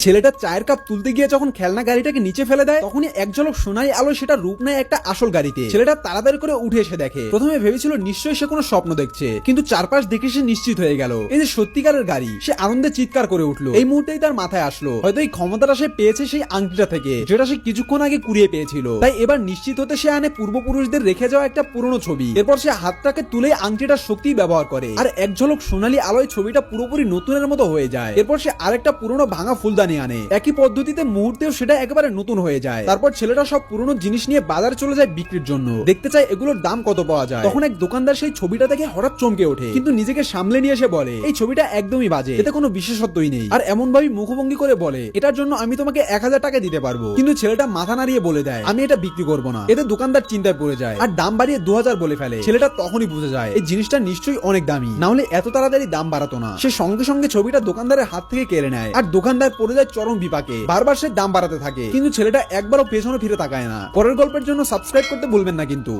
ছেলেটা চায়ের কাপ তুলতে গিয়ে যখন খেলনা গাড়িটাকে নিচে ফেলে দেয়, তখনই এক ঝলক সোনালী আলো সেটা রূপ নেয় একটা আসল গাড়িতে। ছেলেটা তাড়াতাড়ি করে উঠে এসে দেখে। প্রথমে ভেবেছিল নিশ্চয়ই সে কোনো স্বপ্ন দেখছে, কিন্তু চারপাশ দেখে সে নিশ্চিত হয়ে গেল এই যে সত্যিকারের গাড়ি। সে আনন্দে চিৎকার করে উঠলো। এই মুহূর্তেই তার মাথায় আসলো হয়তো এই ক্ষমতাটা সে পেয়েছে সেই আংটিটা থেকে, যেটা সে কিছুক্ষণ আগে কুড়িয়ে পেয়েছিল। তাই এবার নিশ্চিত হতে সে আনে পূর্বপুরুষদের রেখে যাওয়া একটা পুরনো ছবি। এরপর সে হাতটাকে তুলে আংটিটার শক্তি ব্যবহার করে, আর এক ঝলক সোনালী আলোয় ছবিটা পুরোপুরি নতুনের মতো হয়ে যায়। এরপর সে আরেকটা পুরনো ভাঙা ফুলদানি আনে। একই পদ্ধতিতে মুহূর্তেও সেটা একেবারে নতুন হয়ে যায়। তারপর ছেলেটা সব পুরনো জিনিস নিয়ে বাজারে চলে যায় বিক্রির জন্য। দেখতে চায় এগুলোর দাম কত পাওয়া যায়। তখন এক দোকানদার সেই ছবিটা দেখে হঠাৎ চমকে ওঠে, কিন্তু নিজেকে সামলে নিয়ে এসে বলে এই ছবিটা একদমই বাজে, এতে কোনো বিশেষত্বই নেই। আর এমন ভাবে মুখভঙ্গি করে বলে এটার জন্য আমি তোমাকে 1000 টাকা দিতে পারবো। কিন্তু ছেলেটা মাথা নাড়িয়ে বলে দেয় আমি এটা বিক্রি করবো না। এতে দোকানদার চিন্তায় পড়ে যায় আর দাম বাড়িয়ে 2000 বলে ফেলে। ছেলেটা তখনই বুঝে যায় এই জিনিসটা নিশ্চয়ই অনেক দামি, না হলে এত তাড়াতাড়ি দাম বাড়াতো না। সে সঙ্গে সঙ্গে ছবিটা দোকানদারের হাত থেকে কেড়ে নেয়, আর দোকানদার পড়ে যায় চরম বিপাকে। বারবার সে দাম বাড়াতে থাকে, কিন্তু ছেলেটা একবারও পেছনে ফিরে তাকায় না। পরের গল্পের জন্য সাবস্ক্রাইব করতে ভুলবেন না কিন্তু।